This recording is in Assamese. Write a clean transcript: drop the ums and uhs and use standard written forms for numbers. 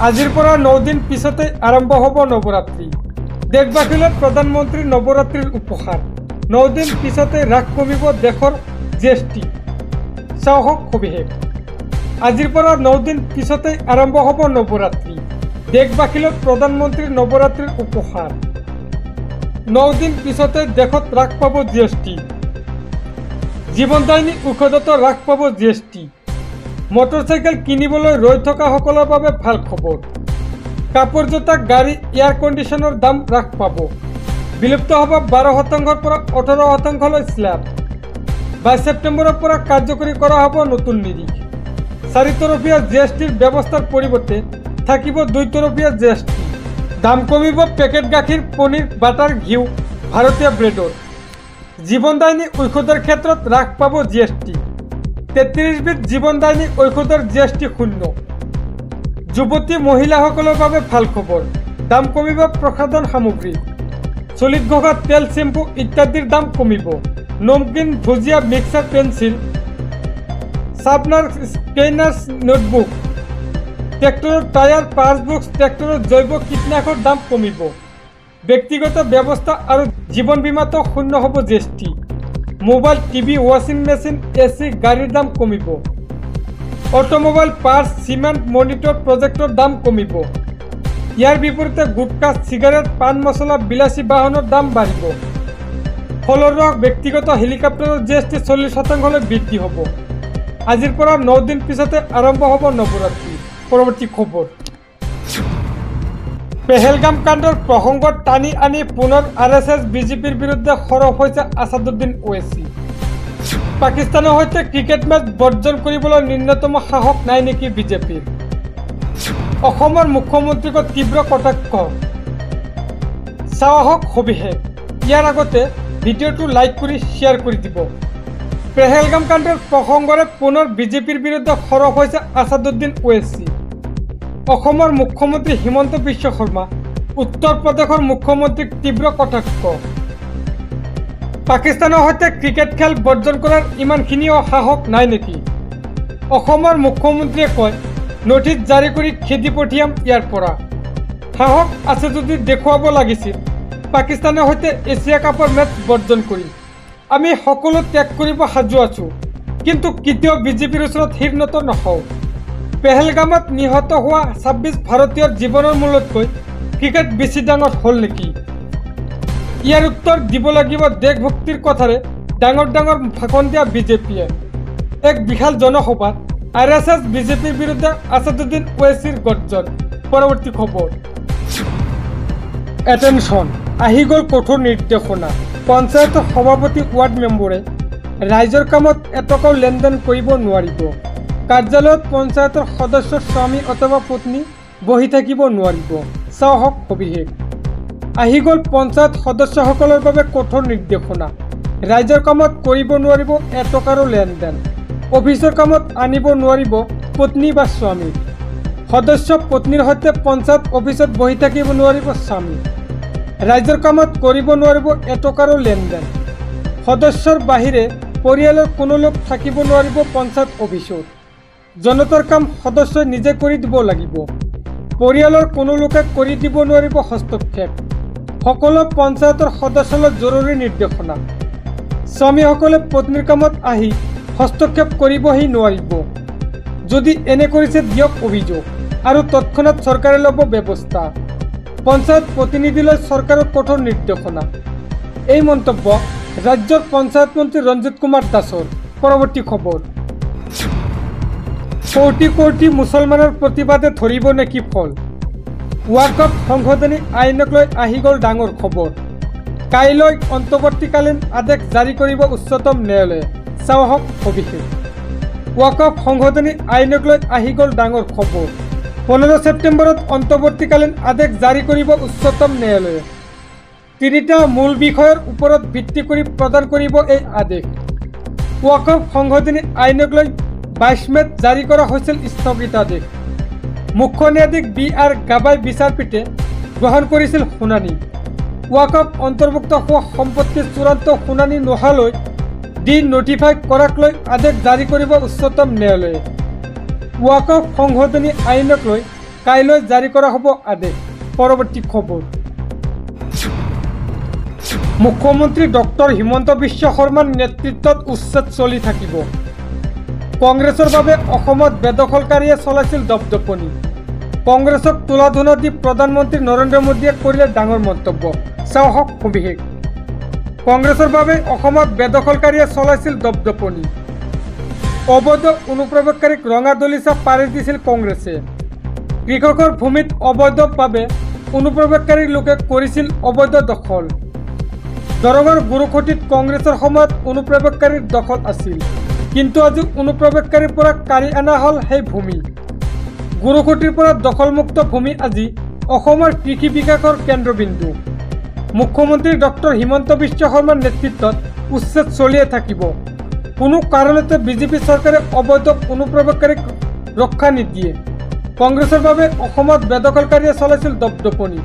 আজিৰ পৰা 9 দিন পিছতে আৰম্ভ হ'ব নৱৰাত্ৰি। দেশবাসীলৈ প্ৰধানমন্ত্ৰীৰ নৱৰাত্ৰিৰ উপহাৰ। 9 দিন পিছতে হ্ৰাস কমিব দেশৰ জিএছটি। চাওক সবিশেষ। আজিৰ পৰা 9 দিন পিছতে আৰম্ভ হ'ব নৱৰাত্ৰি। দেশবাসীলৈ প্ৰধানমন্ত্ৰীৰ নৱৰাত্ৰিৰ উপহাৰ। 9 দিন পিছতে দেশত হ্ৰাস পাব জিএছটি। জীৱনদায়িনী ঔষধতো হ্ৰাস পাব জিএছটি। মটৰচাইকেল কিনিবলৈ ৰৈ থকা সকলৰ বাবে ভাল খবৰ। কাপোৰ জোতা গাড়ী এয়াৰ কণ্ডিশ্যনৰ দাম হ্ৰাস পাব। বিলুপ্ত হ'ব 12% পৰা 18% স্ল্যাব। 22 ছেপ্টেম্বৰৰ পৰা কাৰ্যকৰী কৰা হ'ব নতুন নিৰিখ। 4 তৰফীয়া জিএছটিৰ ব্যৱস্থাৰ পৰিৱৰ্তে থাকিব 2 তৰফীয়া জিএছটি। দাম কমিব পেকেট গাখীৰ, পনীৰ, বাটাৰ, ঘিউ, ভাৰতীয় ব্ৰেডৰ। জীৱনদায়িনী ঔষধৰ ক্ষেত্ৰত হ্ৰাস পাব জিএছটি। 33 বিধ জীৱনদায়িনী ঔষধৰ জিএছটি শূন্য। যুৱতী মহিলাসকলৰ বাবে ভাল খবৰ। দাম কমিব প্ৰসাধন সামগ্ৰী। চলিত ঘঁহা তেল, শ্বেম্পু ইত্যাদিৰ দাম কমিব। নমকিন, ভুজিয়া, মিক্সাৰ, পেন্সিল, শাৰ্পনাৰ, স্কেনাৰ্ছ, নোটবুক, ট্ৰেক্টৰৰ টায়াৰ, পাঁচবুক, ট্ৰেক্টৰৰ জৈৱ কীটনাশকৰ দাম কমিব। ব্যক্তিগত ব্যৱস্থা আৰু জীৱন বীমাতো শূন্য হ'ব জিএছটি। মোবাইল, টিভি, ৱাশ্বিং মেচিন, এচি, গাড়ীৰ দাম কমিব। অটোমোবাইল পাৰ্টছ, চিমেণ্ট, মনিটৰ, প্ৰজেক্টৰ দাম কমিব। ইয়াৰ বিপৰীতে গুটখা, চিগাৰেট, পাণ মছলা, বিলাসী বাহনৰ দাম বাঢ়িব। ফলৰ ৰস, ব্যক্তিগত হেলিকপ্টাৰৰ জিএছটি 40% বৃদ্ধি হ'ব। আজিৰ পৰা 9 দিন পিছতে আৰম্ভ হ'ব নৱৰাত্ৰি। পৰৱৰ্তী খবৰ। পেহেলগাম কাণ্ডৰ প্ৰসংগত টানি আনি পুনৰ RSS বিজেপিৰ বিৰুদ্ধে সৰব হৈছে আছাদুদ্দিন ওৱেইচি। পাকিস্তানৰ সৈতে ক্ৰিকেট মেচ বৰ্জন কৰিবলৈ ন্যূনতম সাহস নাই নেকি বিজেপিৰ? অসমৰ মুখ্যমন্ত্ৰীক তীব্ৰ কটাক্ষ। চাওক সবিশেষ। ইয়াৰ আগতে ভিডিঅ'টো লাইক কৰি শ্বেয়াৰ কৰি দিব। পেহেলগাম কাণ্ডৰ প্ৰসংগৰে পুনৰ বিজেপিৰ বিৰুদ্ধে সৰব হৈছে আছাদুদ্দিন ওৱেইচি। অসমৰ মুখ্যমন্ত্ৰী হিমন্ত বিশ্ব শৰ্মা, উত্তৰ প্ৰদেশৰ মুখ্যমন্ত্ৰীক তীব্ৰ কটাক্ষ। পাকিস্তানৰ সৈতে ক্ৰিকেট খেল বৰ্জন কৰাৰ ইমানখিনিও সাহস নাই নেকি? অসমৰ মুখ্যমন্ত্ৰীয়ে কয়, নথিছ জাৰি কৰি খেদি পঠিয়াম ইয়াৰ পৰা। সাহস আছে যদি দেখুৱাব লাগিছিল। পাকিস্তানৰ সৈতে এছিয়া কাপৰ মেচ বৰ্জন কৰি আমি সকলো ত্যাগ কৰিব সাজু আছোঁ, কিন্তু কেতিয়াও বিজেপিৰ ওচৰত শিৰনত নহওঁ। পেহেলগামত নিহত হোৱা 26 ভাৰতীয়ৰ জীৱনৰ মূলতকৈ ক্ৰিকেট বেছি ডাঙৰ হ'ল নেকি? ইয়াৰ উত্তৰ দিব লাগিব দেশভক্তিৰ কথাৰে ডাঙৰ ডাঙৰ ভাষণ দিয়া বিজেপিয়ে। এক বিশাল জনসভাত RSS বিজেপিৰ বিৰুদ্ধে আছাদুদ্দিন ওৱেইচিৰ গৰ্জন। পৰৱৰ্তী খবৰ। এটেনশ্যন, আহি গ'ল কঠোৰ নিৰ্দেশনা। পঞ্চায়তৰ সভাপতি, ৱাৰ্ড মেম্বৰে ৰাইজৰ কামত এটকাও লেনদেন কৰিব নোৱাৰিব। কাৰ্যালয়ত পঞ্চায়তৰ সদস্যৰ স্বামী অথবা পত্নী বহি থাকিব নোৱাৰিব। চাওক সবিশেষ। আহি গ'ল পঞ্চায়ত সদস্যসকলৰ বাবে কঠোৰ নিৰ্দেশনা। ৰাইজৰ কামত কৰিব নোৱাৰিব এটকাৰো লেনদেন। অফিচৰ কামত আনিব নোৱাৰিব পত্নী বা স্বামী। সদস্য পত্নীৰ সৈতে পঞ্চায়ত অফিচত বহি থাকিব নোৱাৰিব স্বামী। ৰাইজৰ কামত কৰিব নোৱাৰিব এটকাৰো লেনদেন। সদস্যৰ বাহিৰে পৰিয়ালৰ কোনো লোক থাকিব নোৱাৰিব পঞ্চায়ত অফিচত। জনতাৰ কাম সদস্যই নিজে কৰি দিব লাগিব। পৰিয়ালৰ কোনো লোকে কৰি দিব নোৱাৰিব হস্তক্ষেপ। সকলো পঞ্চায়তৰ সদস্যলৈ জৰুৰী নিৰ্দেশনা। স্বামীসকলে পত্নীৰ কামত আহি হস্তক্ষেপ কৰিবহি নোৱাৰিব। যদি এনে কৰিছে দিয়ক অভিযোগ আৰু তৎক্ষণাত চৰকাৰে ল'ব ব্যৱস্থা। পঞ্চায়ত প্ৰতিনিধিলৈ চৰকাৰৰ কঠোৰ নিৰ্দেশনা। এই মন্তব্য ৰাজ্যৰ পঞ্চায়ত মন্ত্ৰী ৰঞ্জিত কুমাৰ দাসৰ। পৰৱৰ্তী খবৰ। কোটি কোটি মুছলমানৰ প্ৰতিবাদে ধৰিব নেকি ফল? ৱাকফ সংশোধনী আইনক লৈ আহি গ'ল ডাঙৰ খবৰ। কাইলৈ অন্তৱৰ্তীকালীন আদেশ জাৰি কৰিব উচ্চতম ন্যায়ালয়ে। চাওক সবিশেষ। ৱাকফ সংশোধনী আইনক লৈ আহি গ'ল ডাঙৰ খবৰ। 15 ছেপ্টেম্বৰত অন্তৱৰ্তীকালীন আদেশ জাৰি কৰিব উচ্চতম ন্যায়ালয়ে। 3টা মূল বিষয়ৰ ওপৰত ভিত্তি কৰি প্ৰদান কৰিব এই আদেশ। ৱাকফ সংশোধনী আইনক লৈ 22 মেত জাৰি কৰা হৈছিল স্থগিতাদেশ। মুখ্য ন্যায়াধীশ BR গাবাই বিচাৰপীঠে গ্ৰহণ কৰিছিল শুনানি। ৱাকফ অন্তৰ্ভুক্ত হোৱা সম্পত্তিৰ চূড়ান্ত শুনানি নোহোৱালৈ নটিফাই কৰাক লৈ আদেশ জাৰি কৰিব উচ্চতম ন্যায়ালয়ে। ৱাকফ সংশোধনী আইনক লৈ কাইলৈ জাৰি কৰা হ'ব আদেশ। পৰৱৰ্তী খবৰ। মুখ্যমন্ত্ৰী ডক্টৰ হিমন্ত বিশ্ব শৰ্মাৰ নেতৃত্বত উচ্ছেদ চলি থাকিব। কংগ্ৰেছৰ বাবে অসমত বেদখলকাৰীয়ে চলাইছিল দপদপনি। কংগ্ৰেছক তুলাধুনা দি প্ৰধানমন্ত্ৰী নৰেন্দ্ৰ মোদীয়ে কৰিলে ডাঙৰ মন্তব্য। চাওক সবিশেষ। কংগ্ৰেছৰ বাবে অসমত বেদখলকাৰীয়ে চলাইছিল দপদপনি। অবৈধ অনুপ্ৰৱেশকাৰীক ৰঙা দলিচা পাৰি দিছিল কংগ্ৰেছে। কৃষকৰ ভূমিত অবৈধভাৱে অনুপ্ৰৱেশকাৰী লোকে কৰিছিল অবৈধ দখল। দৰঙৰ গুৰুখটিত কংগ্ৰেছৰ সময়ত অনুপ্ৰৱেশকাৰীৰ দখল আছিল, কিন্তু আজি অনুপ্ৰৱেশকাৰীৰ পৰা কাঢ়ি অনা হ'ল সেই ভূমি। গুৰুখটিৰ পৰা দখলমুক্ত ভূমি আজি অসমৰ কৃষি বিকাশৰ কেন্দ্ৰবিন্দু। মুখ্যমন্ত্ৰী ডক্টৰ হিমন্ত বিশ্ব শৰ্মাৰ নেতৃত্বত উচ্ছেদ চলিয়ে থাকিব। কোনো কাৰণতে বিজেপি চৰকাৰে অবৈধ অনুপ্ৰৱেশকাৰীক ৰক্ষা নিদিয়ে। কংগ্ৰেছৰ বাবে অসমত বেদখলকাৰীয়ে চলাইছিল দপদপনি।